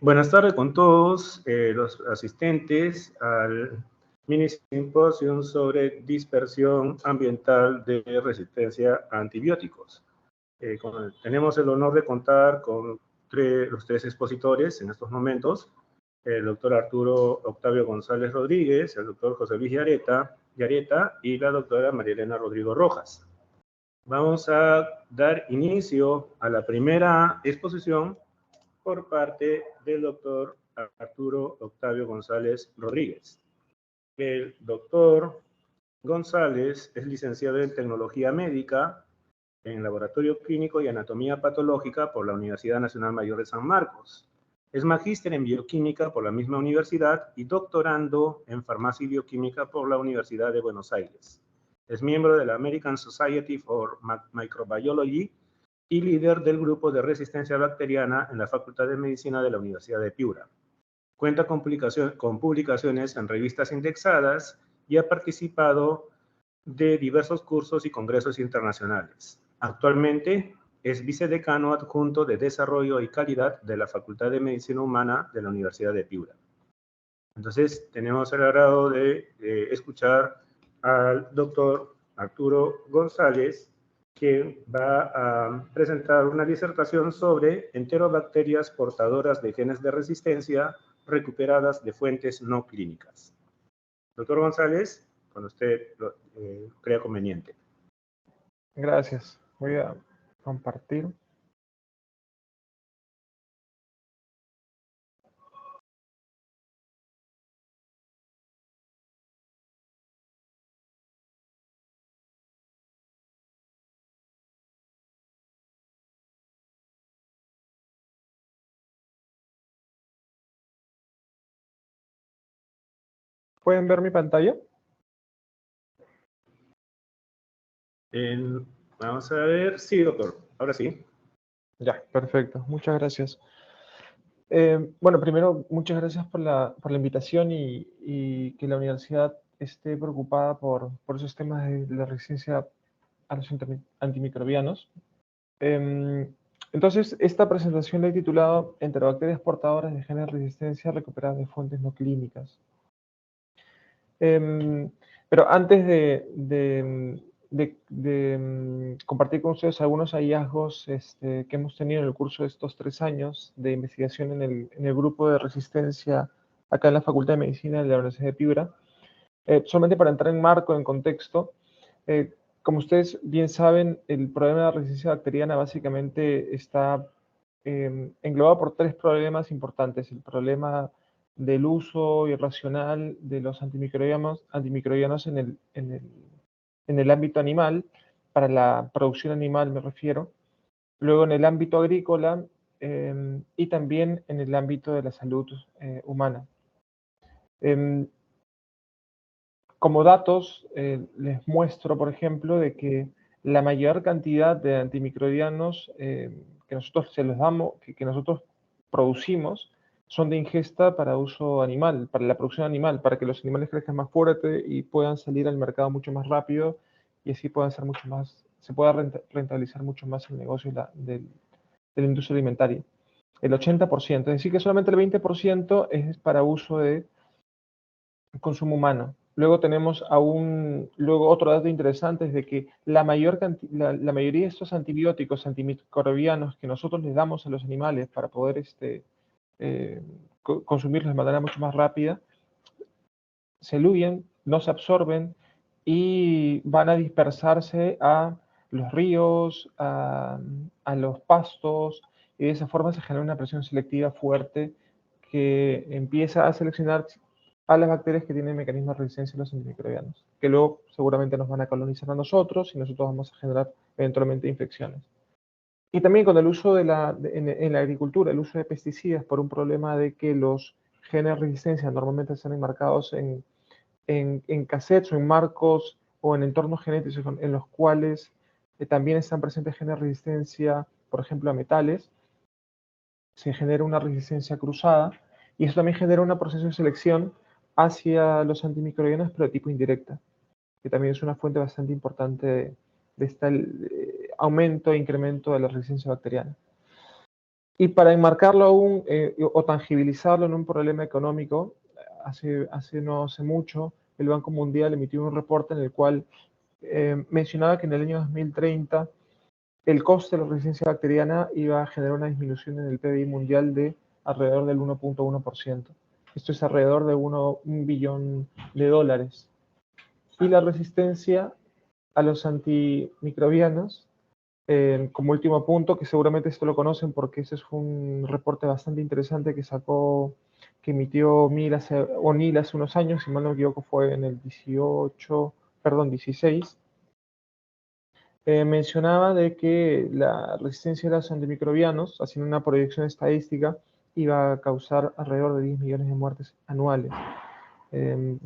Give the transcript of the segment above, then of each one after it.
Buenas tardes con todos los asistentes al mini simposio sobre dispersión ambiental de resistencia a antibióticos. Tenemos el honor de contar con los tres expositores en estos momentos, el doctor Arturo Octavio González Rodríguez, el doctor José Luis Yareta y la doctora María Elena Rodrigo Rojas. Vamos a dar inicio a la primera exposición por parte del doctor Arturo Octavio González Rodríguez. El doctor González es licenciado en Tecnología Médica en Laboratorio Clínico y Anatomía Patológica por la Universidad Nacional Mayor de San Marcos. Es magíster en Bioquímica por la misma universidad y doctorando en Farmacia y Bioquímica por la Universidad de Buenos Aires. Es miembro de la American Society for Microbiology y líder del grupo de resistencia bacteriana en la Facultad de Medicina de la Universidad de Piura. Cuenta con publicaciones en revistas indexadas y ha participado de diversos cursos y congresos internacionales. Actualmente es vicedecano adjunto de Desarrollo y Calidad de la Facultad de Medicina Humana de la Universidad de Piura. Entonces, tenemos el agrado de escuchar al doctor Arturo González, que va a presentar una disertación sobre enterobacterias portadoras de genes de resistencia recuperadas de fuentes no clínicas. Doctor González, cuando usted lo crea conveniente. Gracias. Voy a compartir. ¿Pueden ver mi pantalla? Vamos a ver. Sí, doctor. Ahora sí. Ya, perfecto. Muchas gracias. Bueno, primero, muchas gracias por la invitación y que la universidad esté preocupada por esos temas de la resistencia a los antimicrobianos. Entonces, esta presentación la he titulado Enterobacterias portadoras de genes de resistencia recuperadas de fuentes no clínicas. Pero antes de compartir con ustedes algunos hallazgos que hemos tenido en el curso de estos 3 años de investigación en el grupo de resistencia acá en la Facultad de Medicina de la Universidad de Piura, solamente para entrar en marco, en contexto, como ustedes bien saben, el problema de la resistencia bacteriana básicamente está englobado por 3 problemas importantes. El problema del uso irracional de los antimicrobianos en el ámbito animal, para la producción animal me refiero, luego en el ámbito agrícola y también en el ámbito de la salud humana. Como datos, les muestro, por ejemplo, de que la mayor cantidad de antimicrobianos que nosotros se los damos, que nosotros producimos, son de ingesta para uso animal, para la producción animal, para que los animales crezcan más fuerte y puedan salir al mercado mucho más rápido y así puedan ser mucho más, se pueda rentabilizar mucho más el negocio de la industria alimentaria. El 80%, es decir, que solamente el 20% es para uso de consumo humano. Luego tenemos luego otro dato interesante es de que la mayoría de estos antibióticos, antimicrobianos que nosotros les damos a los animales para poder consumirlos de manera mucho más rápida, se eluyen, no se absorben y van a dispersarse a los ríos, a los pastos, y de esa forma se genera una presión selectiva fuerte que empieza a seleccionar a las bacterias que tienen mecanismos de resistencia a los antimicrobianos, que luego seguramente nos van a colonizar a nosotros y nosotros vamos a generar eventualmente infecciones. Y también con el uso en la agricultura, el uso de pesticidas por un problema de que los genes de resistencia normalmente están enmarcados en cassettes o en marcos o en entornos genéticos en los cuales también están presentes genes de resistencia, por ejemplo, a metales, se genera una resistencia cruzada y eso también genera un proceso de selección hacia los antimicrobianos, pero de tipo indirecta, que también es una fuente bastante importante de este aumento e incremento de la resistencia bacteriana. Y para enmarcarlo aún o tangibilizarlo en un problema económico, no hace mucho, el Banco Mundial emitió un reporte en el cual mencionaba que en el año 2030 el coste de la resistencia bacteriana iba a generar una disminución en el PBI mundial de alrededor del 1.1%. Esto es alrededor de $1 billón. Y la resistencia a los antimicrobianos, como último punto, que seguramente esto lo conocen porque ese fue un reporte bastante interesante que emitió O'Neill hace unos años, si mal no me equivoco fue en el 16, mencionaba de que la resistencia a los antimicrobianos, haciendo una proyección estadística, iba a causar alrededor de 10 millones de muertes anuales, eh,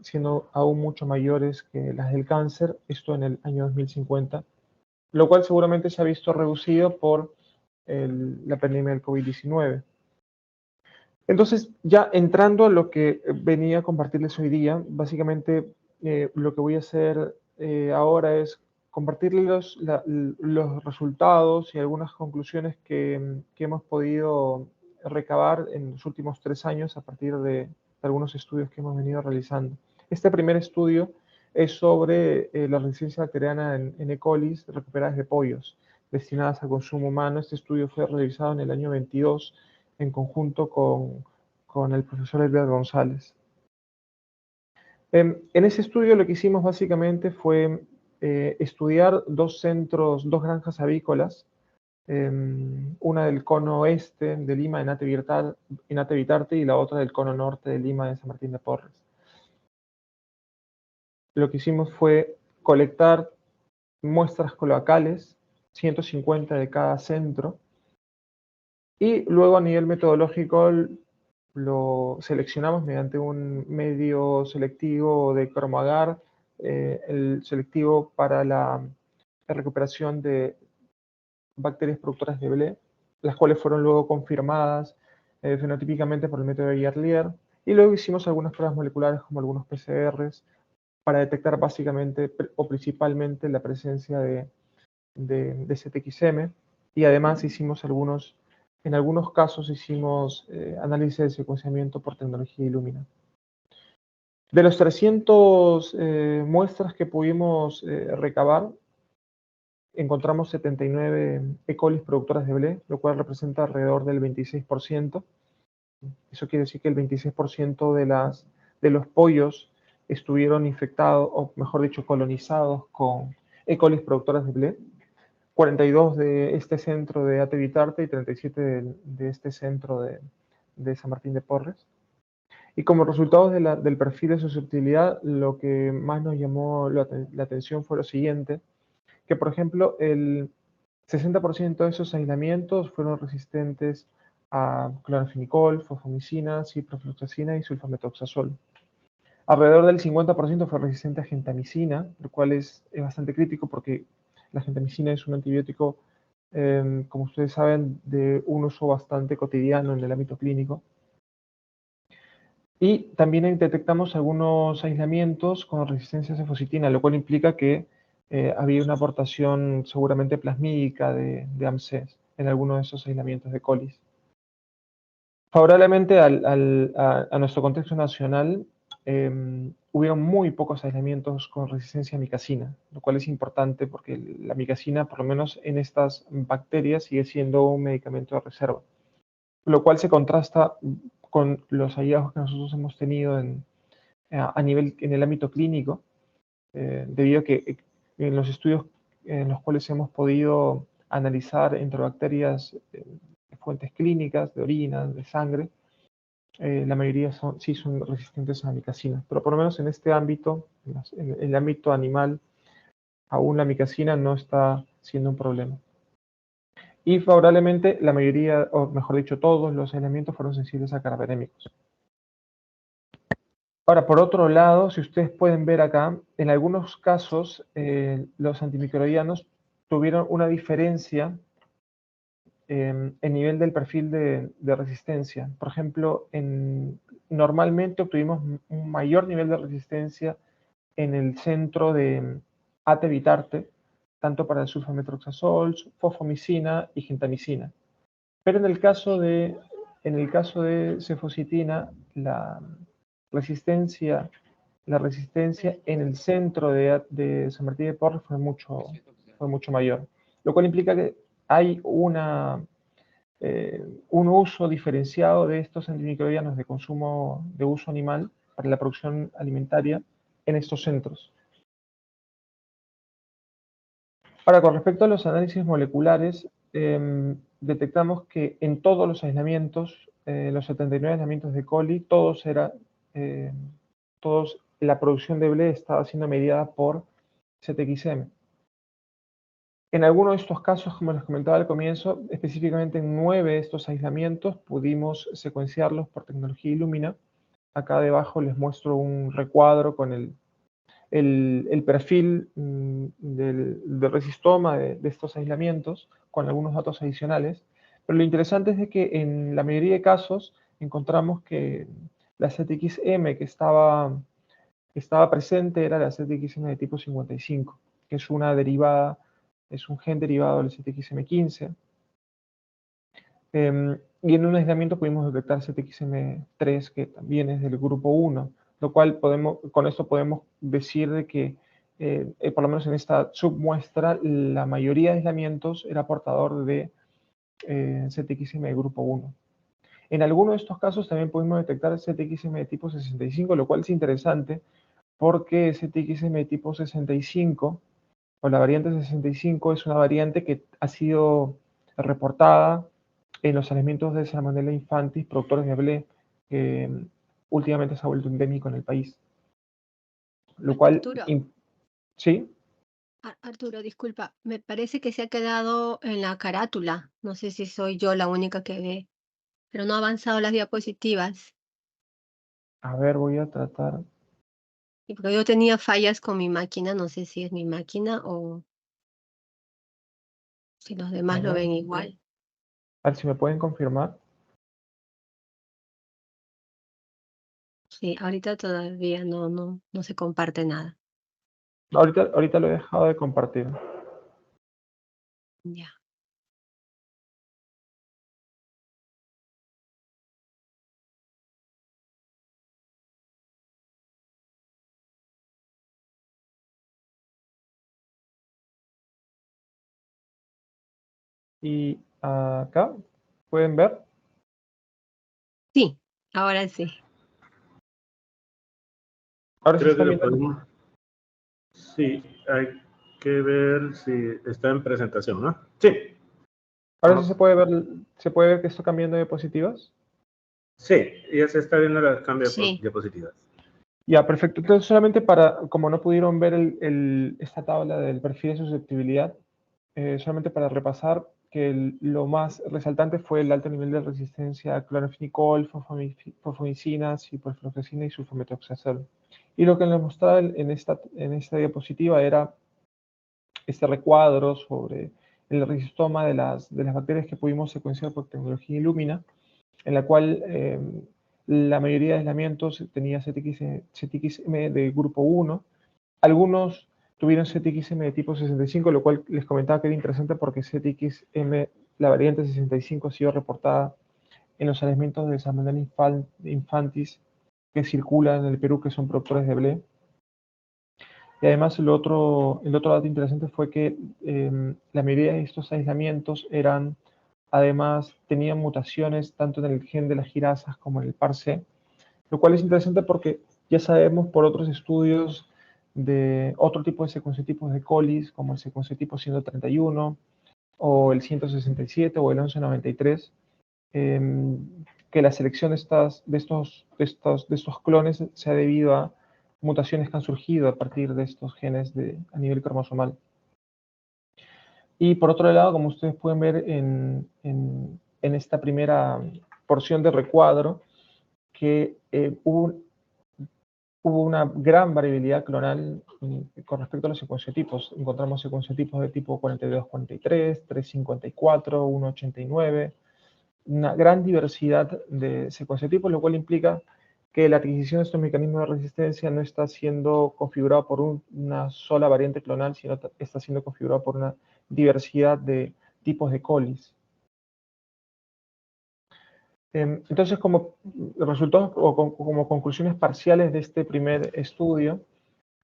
siendo aún mucho mayores que las del cáncer, esto en el año 2050, lo cual seguramente se ha visto reducido por la pandemia del COVID-19. Entonces, ya entrando a lo que venía a compartirles hoy día, básicamente lo que voy a hacer ahora es compartirles los resultados y algunas conclusiones que hemos podido recabar en los últimos 3 años a partir de algunos estudios que hemos venido realizando. Este primer estudio es sobre la resistencia bacteriana en E. coli recuperadas de pollos destinadas al consumo humano. Este estudio fue realizado en el año 22 en conjunto con el profesor Edgar González. En ese estudio lo que hicimos básicamente fue estudiar dos granjas avícolas, una del cono oeste de Lima, en Ate Bitarte, y la otra del cono norte de Lima, en San Martín de Porres. Lo que hicimos fue colectar muestras cloacales, 150 de cada centro, y luego a nivel metodológico lo seleccionamos mediante un medio selectivo de cromo-agar, el selectivo para la recuperación de bacterias productoras de BLE, las cuales fueron luego confirmadas fenotípicamente por el método de Yarlier, y luego hicimos algunas pruebas moleculares como algunos PCRs para detectar básicamente o principalmente la presencia de CTXM, y además en algunos casos hicimos análisis de secuenciamiento por tecnología Illumina. De los 300 muestras que pudimos recabar, encontramos 79 E. coli productoras de BLE, lo cual representa alrededor del 26%. Eso quiere decir que el 26% de los pollos estuvieron infectados, o mejor dicho, colonizados con E. coli productoras de BLE. 42 de este centro de Ate Bitarte y 37 de este centro de San Martín de Porres. Y como resultado del perfil de susceptibilidad, lo que más nos llamó la atención fue lo siguiente, que por ejemplo el 60% de esos aislamientos fueron resistentes a clorfenicol, fosfomicina, ciprofloxacina y sulfametoxazol. Alrededor del 50% fue resistente a gentamicina, lo cual es bastante crítico porque la gentamicina es un antibiótico, como ustedes saben, de un uso bastante cotidiano en el ámbito clínico. Y también detectamos algunos aislamientos con resistencia a cefocitina, lo cual implica que había una aportación seguramente plasmídica de AMCES en alguno de esos aislamientos de colis. Favorablemente a nuestro contexto nacional, hubieron muy pocos aislamientos con resistencia a micacina, lo cual es importante porque la micacina, por lo menos en estas bacterias, sigue siendo un medicamento de reserva, lo cual se contrasta con los hallazgos que nosotros hemos tenido en el ámbito clínico, debido a que en los estudios en los cuales hemos podido analizar enterobacterias de fuentes clínicas, de orina, de sangre, la mayoría sí son resistentes a la micacina, pero por lo menos en este ámbito, en el ámbito animal, aún la micacina no está siendo un problema. Y favorablemente la mayoría, o mejor dicho, todos los aislamientos fueron sensibles a carbapenémicos. Ahora, por otro lado, si ustedes pueden ver acá, en algunos casos los antimicrobianos tuvieron una diferencia en nivel del perfil de resistencia. Por ejemplo, normalmente obtuvimos un mayor nivel de resistencia en el centro de Ate Bitarte, tanto para el sulfametroxazol, fosfomicina y gentamicina. Pero en el caso de cefocitina, la resistencia en el centro de San Martín de Porres fue mucho mayor, lo cual implica que hay un uso diferenciado de estos antimicrobianos de consumo de uso animal para la producción alimentaria en estos centros. Ahora, con respecto a los análisis moleculares, detectamos que en todos los aislamientos, los 79 aislamientos de coli, la producción de BLE estaba siendo mediada por CTXM. En algunos de estos casos, como les comentaba al comienzo, específicamente en 9 de estos aislamientos pudimos secuenciarlos por tecnología Illumina. Acá debajo les muestro un recuadro con el perfil del resistoma de estos aislamientos, con algunos datos adicionales. Pero lo interesante es de que en la mayoría de casos encontramos que la CTXM que estaba presente era la CTXM de tipo 55, que es un gen derivado del CTXM15. Y en un aislamiento pudimos detectar CTXM3, que también es del grupo 1, lo cual con esto podemos decir de que, por lo menos en esta submuestra, la mayoría de aislamientos era portador de CTXM de grupo 1. En algunos de estos casos también pudimos detectar CTXM de tipo 65, lo cual es interesante porque CTXM de tipo 65, o la variante 65, es una variante que ha sido reportada en los alimentos de Salmonella infantis, productores de BLE, que últimamente se ha vuelto endémico en el país. Lo cual, Arturo, ¿sí? Arturo, disculpa, me parece que se ha quedado en la carátula. No sé si soy yo la única que ve, pero no ha avanzado las diapositivas. A ver, voy a tratar. Y porque yo tenía fallas con mi máquina, no sé si es mi máquina o si los demás lo ven igual. A ver si me pueden confirmar. Sí, ahorita todavía no se comparte nada. Ahorita lo he dejado de compartir. Ya. Y acá, ¿pueden ver? Sí, ahora sí. Ahora sí Creo que están lo viendo. podemos. Sí, hay que ver si está en presentación, ¿no? Sí. Ahora sí se puede ver que está cambiando de diapositivas. Sí, ya se está viendo el cambio de Sí. diapositivas. Ya, perfecto. Entonces, solamente como no pudieron ver esta tabla del perfil de susceptibilidad, solamente para repasar que lo más resaltante fue el alto nivel de resistencia a cloranfenicol, fosfomicinas, ciprofloxacina y sulfametoxazol. Y lo que les mostraba en esta diapositiva era este recuadro sobre el rizoma de las bacterias que pudimos secuenciar por tecnología Illumina, en la cual la mayoría de aislamientos tenía CTXM de grupo 1. Algunos tuvieron CTXM de tipo 65, lo cual les comentaba que era interesante porque CTXM, la variante 65, ha sido reportada en los aislamientos de Salmonella infantis que circulan en el Perú, que son productores de BLE. Y además el otro dato interesante fue que la mayoría de estos aislamientos tenían mutaciones tanto en el gen de las girasas como en el PAR-C, lo cual es interesante porque ya sabemos por otros estudios de otro tipo de secuenciotipos de colis, como el secuenciotipo 131, o el 167, o el 1193, que la selección de estos clones se ha debido a mutaciones que han surgido a partir de estos genes a nivel cromosomal. Y por otro lado, como ustedes pueden ver en esta primera porción de recuadro, que hubo una gran variabilidad clonal con respecto a los secuenciotipos. Encontramos secuenciotipos de tipo 4243, 354, 189, una gran diversidad de secuenciotipos, lo cual implica que la adquisición de estos mecanismos de resistencia no está siendo configurada por una sola variante clonal, sino está siendo configurada por una diversidad de tipos de colis. Entonces, como resultados o como conclusiones parciales de este primer estudio,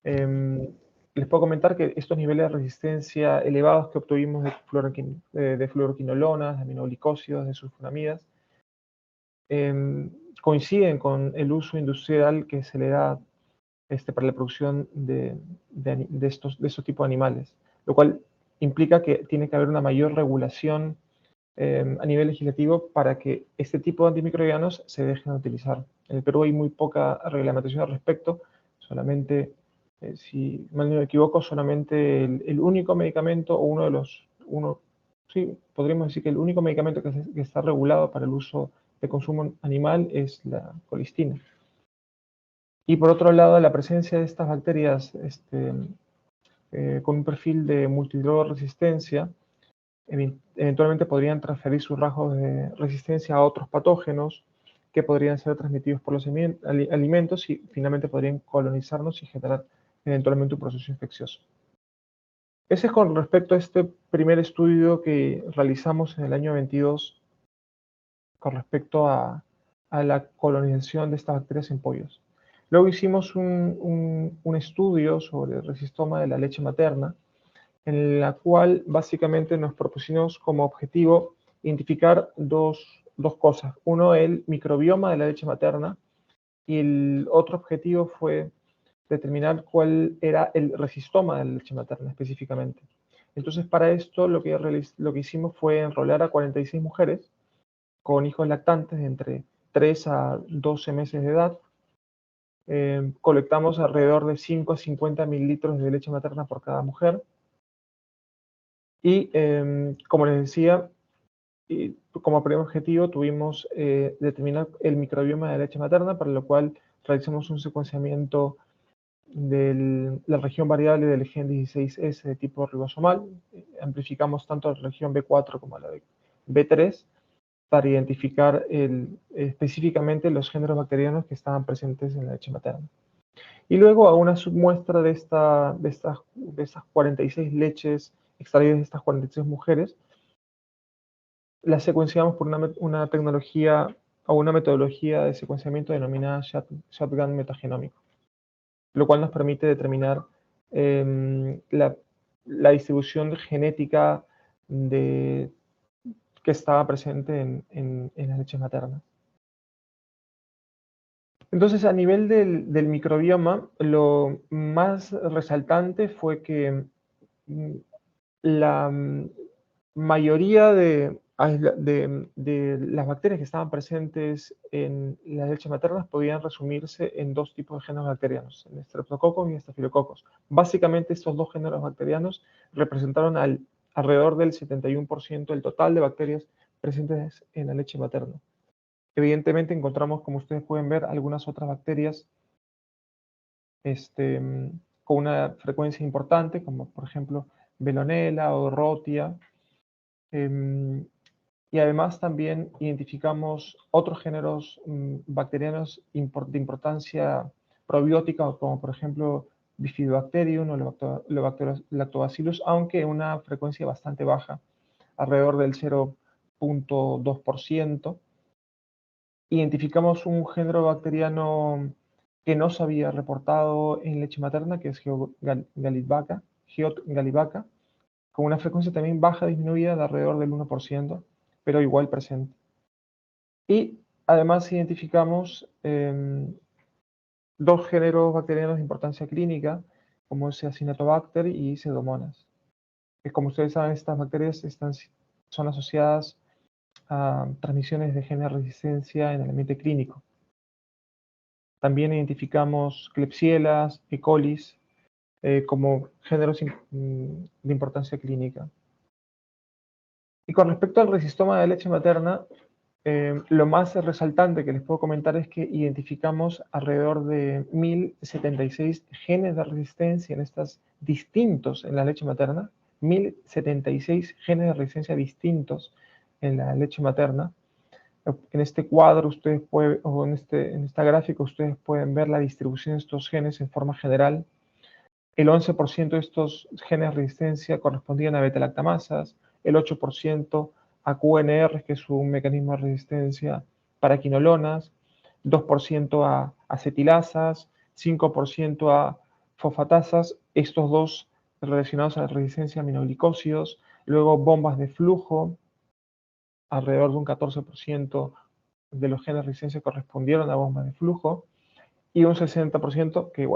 les puedo comentar que estos niveles de resistencia elevados que obtuvimos de fluoroquinolonas, de aminoglicósidos, de sulfonamidas, coinciden con el uso industrial que se le da para la producción de estos tipos de animales, lo cual implica que tiene que haber una mayor regulación a nivel legislativo para que este tipo de antimicrobianos se dejen de utilizar. En el Perú hay muy poca reglamentación al respecto, solamente, si mal no me equivoco, solamente el único medicamento o sí, podríamos decir que el único medicamento que está regulado para el uso de consumo animal es la colistina. Y por otro lado, la presencia de estas bacterias con un perfil de multidrogresistencia eventualmente podrían transferir sus rasgos de resistencia a otros patógenos que podrían ser transmitidos por los alimentos y finalmente podrían colonizarnos y generar eventualmente un proceso infeccioso. Ese es con respecto a este primer estudio que realizamos en el año 22 con respecto a la colonización de estas bacterias en pollos. Luego hicimos un estudio sobre el resistoma de la leche materna, en la cual básicamente nos propusimos como objetivo identificar dos cosas. Uno, el microbioma de la leche materna, y el otro objetivo fue determinar cuál era el resistoma de la leche materna específicamente. Entonces, para esto lo que hicimos fue enrolar a 46 mujeres con hijos lactantes de entre 3 a 12 meses de edad. Colectamos alrededor de 5 a 50 mililitros de leche materna por cada mujer. Y como les decía, como primer objetivo tuvimos determinar el microbioma de la leche materna, para lo cual realizamos un secuenciamiento de la región variable del gen 16S de tipo ribosomal. Amplificamos tanto la región B4 como la B3 para identificar específicamente los géneros bacterianos que estaban presentes en la leche materna. Y luego a una submuestra de estas 46 leches extraídas de estas 46 mujeres, las secuenciamos por una tecnología o una metodología de secuenciamiento denominada shotgun metagenómico, lo cual nos permite determinar la distribución genética que estaba presente en las leches maternas. Entonces, a nivel del microbioma, lo más resaltante fue que la mayoría de las bacterias que estaban presentes en las leches maternas podían resumirse en dos tipos de géneros bacterianos, en Streptococcus y Staphylococcus. Básicamente, estos dos géneros bacterianos representaron alrededor del 71% del total de bacterias presentes en la leche materna. Evidentemente encontramos, como ustedes pueden ver, algunas otras bacterias con una frecuencia importante, como por ejemplo Veillonella o Rhotia. Y además también identificamos otros géneros bacterianos de importancia probiótica, como por ejemplo Bifidobacterium o Lactobacillus, aunque en una frecuencia bastante baja, alrededor del 0.2%. Identificamos un género bacteriano que no se había reportado en leche materna, que es Geot gallivaca, con una frecuencia también baja disminuida de alrededor del 1%, pero igual presente. Y además identificamos dos géneros bacterianos de importancia clínica, como es Acinetobacter y Pseudomonas. Como ustedes saben, estas bacterias son asociadas a transmisiones de genes de resistencia en el ambiente clínico. También identificamos Klebsiella, E. coli, como géneros de importancia clínica. Y con respecto al resistoma de leche materna, lo más resaltante que les puedo comentar es que identificamos alrededor de 1076 genes de resistencia distintos en la leche materna, 1076 genes de resistencia distintos en la leche materna. En este cuadro ustedes pueden, o en esta gráfica ustedes pueden ver la distribución de estos genes en forma general. El 11% de estos genes de resistencia correspondían a beta-lactamasas, el 8% a QNR, que es un mecanismo de resistencia para quinolonas, 2% a acetilasas, 5% a fosfatasas, estos dos relacionados a la resistencia a aminoglicósidos, luego bombas de flujo, alrededor de un 14% de los genes de resistencia correspondieron a bombas de flujo, y un 60% que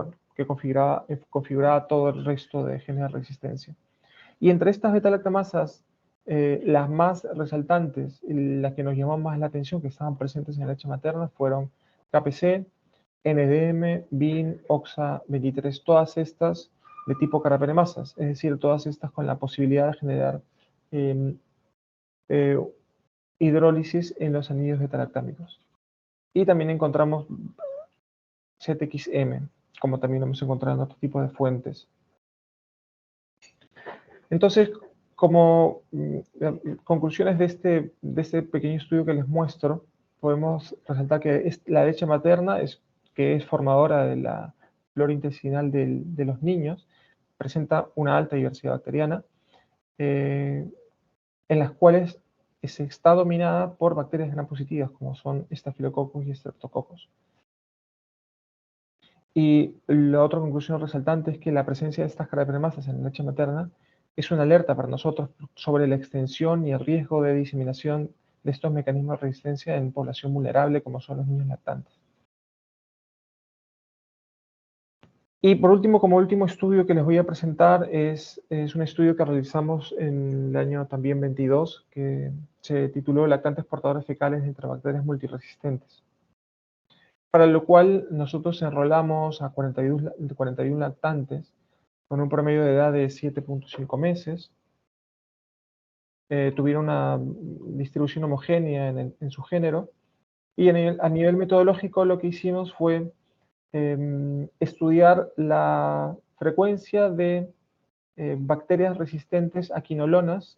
configuraba todo el resto de genes de resistencia. Y entre estas beta-lactamasas, las más resaltantes, las que nos llamaban más la atención, que estaban presentes en la leche materna, fueron KPC, NDM, BIN, OXA23, todas estas de tipo carapenemasas, es decir, todas estas con la posibilidad de generar hidrólisis en los anillos beta-lactámicos. Y también encontramos ZXM, como también lo hemos encontrado en otro tipo de fuentes. Entonces, como conclusiones de este pequeño estudio que les muestro, podemos resaltar que la leche materna, que es formadora de la flora intestinal de los niños, presenta una alta diversidad bacteriana, en las cuales se está dominada por bacterias gram positivas, como son estafilococos y estreptococos. Y la otra conclusión resaltante es que la presencia de estas carapenemasas en la leche materna es una alerta para nosotros sobre la extensión y el riesgo de diseminación de estos mecanismos de resistencia en población vulnerable como son los niños lactantes. Y por último, como último estudio que les voy a presentar es un estudio que realizamos en el año también 22, que se tituló Lactantes portadores fecales de enterobacterias multiresistentes, para lo cual nosotros enrolamos a 41 lactantes con un promedio de edad de 7.5 meses. Tuvieron una distribución homogénea en su género, y a nivel metodológico lo que hicimos fue estudiar la frecuencia de bacterias resistentes a quinolonas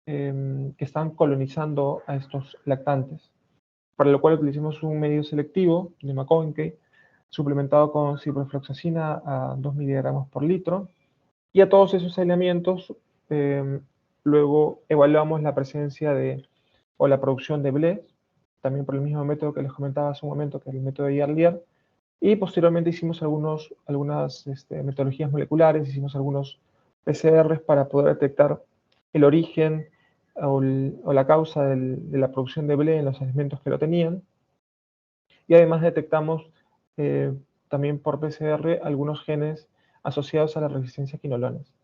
que están colonizando a estos lactantes, para lo cual utilizamos un medio selectivo de McConkie suplementado con ciprofloxacina a 2 miligramos por litro, y a todos esos aislamientos luego evaluamos la presencia o la producción de BLE, también por el mismo método que les comentaba hace un momento, que es el método de Yarlier, y posteriormente hicimos algunas metodologías moleculares, hicimos algunos PCRs para poder detectar el origen o la causa de la producción de BLE en los alimentos que lo tenían, y además detectamos también por PCR algunos genes asociados a la resistencia a quinolonas.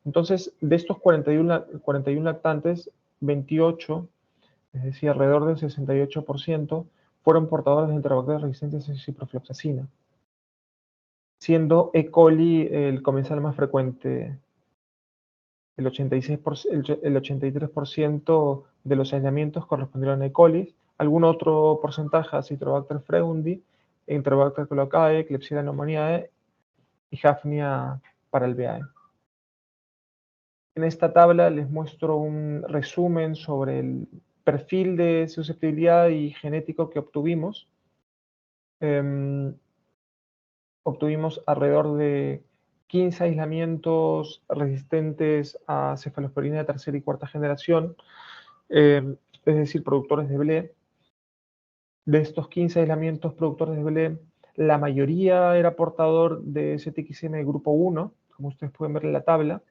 Entonces, de estos 41 lactantes, 28, es decir, alrededor del 68%, fueron portadores de enterobacterias resistentes a ciprofloxacina, siendo E. coli el comensal más frecuente. El 83% de los aislamientos correspondieron a E. coli, algún otro porcentaje a Citrobacter fregundi, Enterobacter colocae, Klebsiella pneumoniae y Hafnia paralveae. En esta tabla les muestro un resumen sobre el perfil de susceptibilidad y genético que obtuvimos. Obtuvimos alrededor de 15 aislamientos resistentes a cefalosporina de tercera y cuarta generación, es decir, productores de BLE. De estos 15 aislamientos productores de BLE, la mayoría era portador de ZXM de grupo 1, como ustedes pueden ver en la tabla.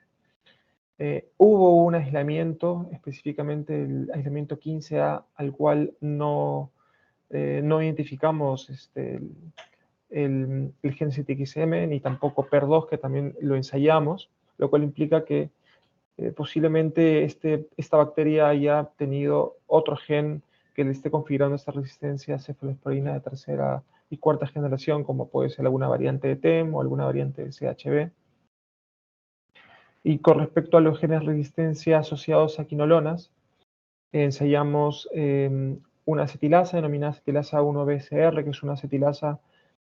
Hubo un aislamiento, específicamente el aislamiento 15A, al cual no identificamos el gen ZXM, ni tampoco PER2, que también lo ensayamos, lo cual implica que posiblemente esta bacteria haya tenido otro gen que le esté configurando esta resistencia a cefalosporina de tercera y cuarta generación, como puede ser alguna variante de TEM o alguna variante de CHB. Y con respecto a los genes de resistencia asociados a quinolonas, ensayamos una acetilasa denominada acetilasa 1-BCR, que es una acetilasa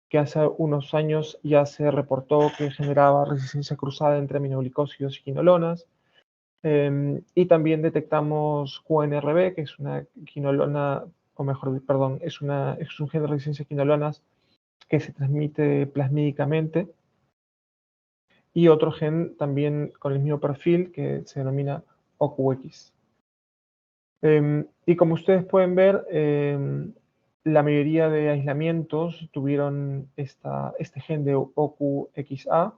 que hace unos años ya se reportó que generaba resistencia cruzada entre aminoglicósidos y quinolonas. Y también detectamos QNRB, que es una quinolona, o mejor, perdón, es un gen de resistencia a quinolonas que se transmite plasmídicamente. Y otro gen también con el mismo perfil que se denomina OQX. Y como ustedes pueden ver, la mayoría de aislamientos tuvieron este gen de OQXA.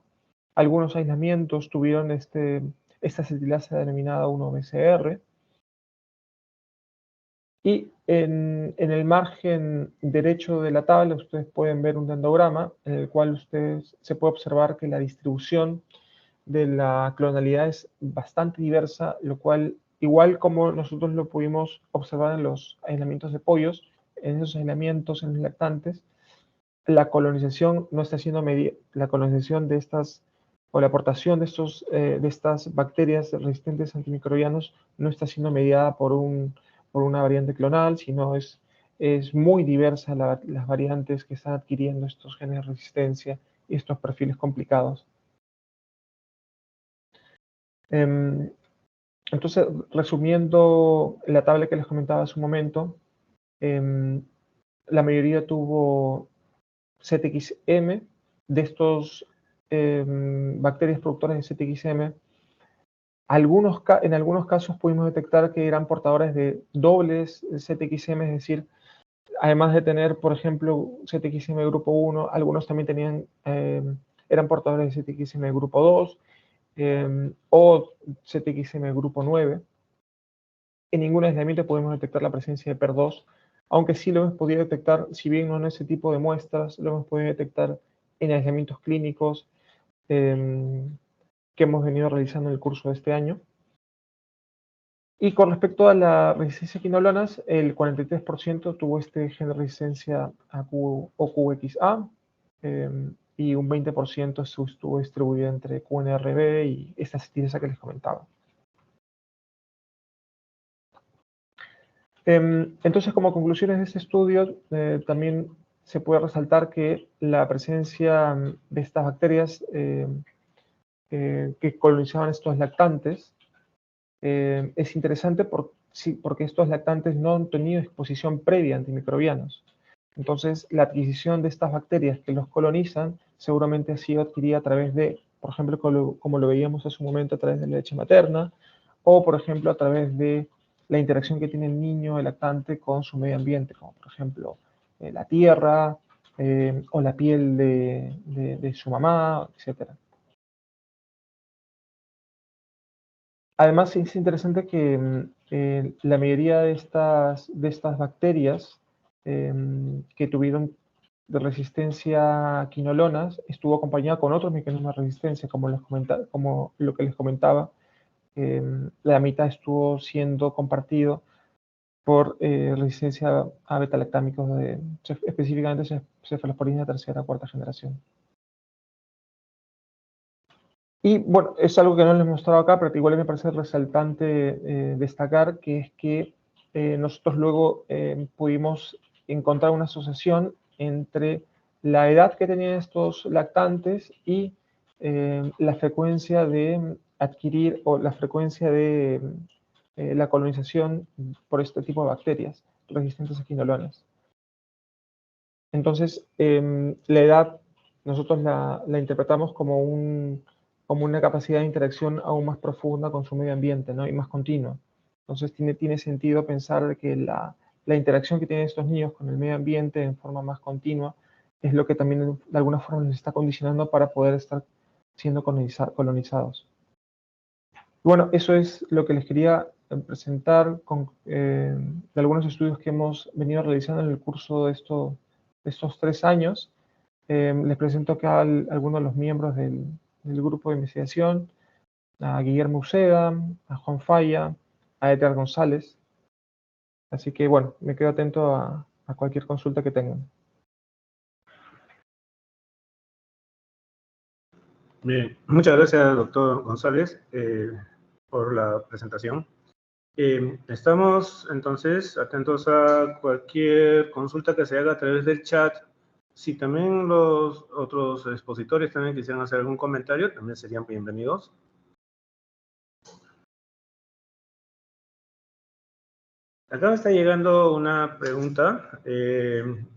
Algunos aislamientos tuvieron esta acetilasa denominada 1-BCR. Y en el margen derecho de la tabla ustedes pueden ver un dendrograma en el cual se puede observar que la distribución de la clonalidad es bastante diversa, lo cual, igual como nosotros lo pudimos observar en los aislamientos de pollos, en esos aislamientos en los lactantes, la colonización no está siendo medida, la colonización de estas, o la aportación de estas bacterias resistentes a antimicrobianos no está siendo mediada por una variante clonal, sino es muy diversa las variantes que están adquiriendo estos genes de resistencia y estos perfiles complicados. Entonces, resumiendo la tabla que les comentaba hace un momento, la mayoría tuvo ZXM. De estos bacterias productoras de ZXM, en algunos casos pudimos detectar que eran portadores de dobles ZXM, es decir, además de tener, por ejemplo, ZXM grupo 1, algunos también eran portadores de ZXM grupo 2 o ZXM grupo 9. En ningún aislamiento podemos detectar la presencia de PER2, aunque sí lo hemos podido detectar, si bien no en ese tipo de muestras, lo hemos podido detectar en aislamientos clínicos que hemos venido realizando en el curso de este año. Y con respecto a la resistencia a quinolonas, el 43% tuvo este gen de resistencia a OQXA y un 20% estuvo distribuido entre QNRB y esta acetilasa que les comentaba. Entonces, como conclusiones de este estudio, también se puede resaltar que la presencia de estas bacterias que colonizaban estos lactantes es interesante porque estos lactantes no han tenido exposición previa a antimicrobianos. Entonces, la adquisición de estas bacterias que los colonizan seguramente ha sido adquirida a través de, por ejemplo, como lo veíamos hace un momento, a través de la leche materna, o por ejemplo, a través de la interacción que tiene el niño, el lactante, con su medio ambiente, como por ejemplo la tierra o la piel de su mamá, etc. Además, es interesante que la mayoría de estas bacterias que tuvieron de resistencia a quinolonas estuvo acompañada con otros mecanismos de resistencia, como lo que les comentaba. La mitad estuvo siendo compartido por resistencia a beta-lactámicos, específicamente cefalosporina de tercera o cuarta generación. Y bueno, es algo que no les he mostrado acá, pero que igual me parece resaltante destacar, que es que nosotros luego pudimos encontrar una asociación entre la edad que tenían estos lactantes y la frecuencia de adquirir o la frecuencia de la colonización por este tipo de bacterias resistentes a quinolonas. Entonces, la edad nosotros la interpretamos como una capacidad de interacción aún más profunda con su medio ambiente, ¿no? Y más continua. Entonces tiene sentido pensar que la interacción que tienen estos niños con el medio ambiente en forma más continua es lo que también de alguna forma les está condicionando para poder estar siendo colonizados. Bueno, eso es lo que les quería presentar de algunos estudios que hemos venido realizando en el curso de estos 3 años. Les presento acá a algunos de los miembros del grupo de investigación, a Guillermo Uceda, a Juan Falla, a Edgar González. Así que bueno, me quedo atento a cualquier consulta que tengan. Bien, muchas gracias, doctor González, por la presentación. Estamos entonces atentos a cualquier consulta que se haga a través del chat. Si también los otros expositores también quisieran hacer algún comentario, también serían bienvenidos. Acá me está llegando una pregunta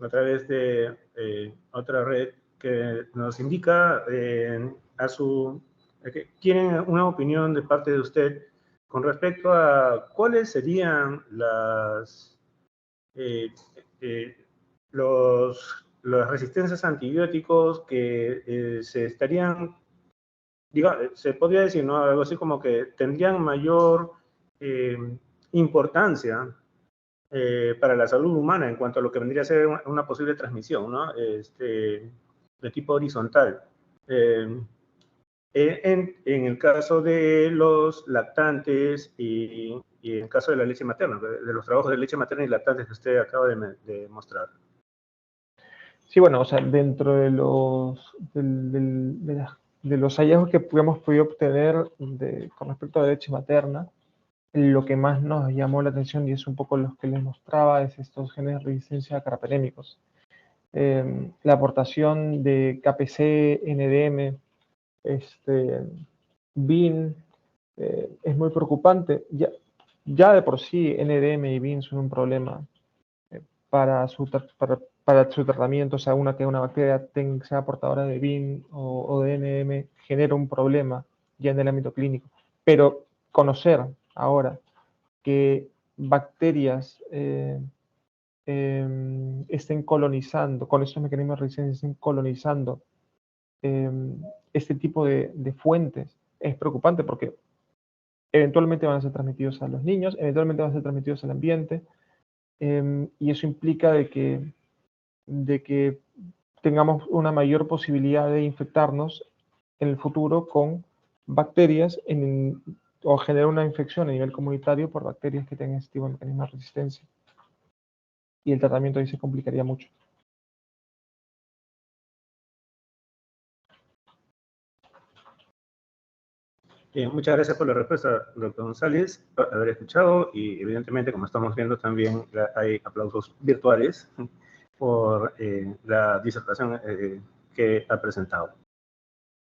a través de otra red que nos indica que quieren una opinión de parte de usted con respecto a cuáles serían las resistencias a antibióticos que se estarían, se podría decir, ¿no? Algo así como que tendrían mayor importancia para la salud humana en cuanto a lo que vendría a ser una posible transmisión, ¿no? De tipo horizontal. En el caso de los lactantes y en el caso de la leche materna, de los trabajos de leche materna y lactantes que usted acaba de mostrar. Sí, bueno, o sea, dentro de los hallazgos que hemos podido obtener con respecto a la leche materna, lo que más nos llamó la atención, y es un poco los que les mostraba, es estos genes de resistencia a carbapenémicos. La aportación de KPC, NDM, BIN, es muy preocupante. Ya de por sí NDM y BIN son un problema para su tratamiento. O sea, que una bacteria sea portadora de BIN o de NDM genera un problema ya en el ámbito clínico. Pero conocer ahora que bacterias estén colonizando, con estos mecanismos de resistencia estén colonizando este tipo de fuentes, es preocupante porque eventualmente van a ser transmitidos a los niños, eventualmente van a ser transmitidos al ambiente, y eso implica de que tengamos una mayor posibilidad de infectarnos en el futuro con bacterias o generar una infección a nivel comunitario por bacterias que tengan este tipo de mecanismo de resistencia. Y el tratamiento ahí se complicaría mucho. Bien, muchas gracias por la respuesta, doctor González, por haber escuchado, y evidentemente, como estamos viendo, también hay aplausos virtuales por la disertación que ha presentado.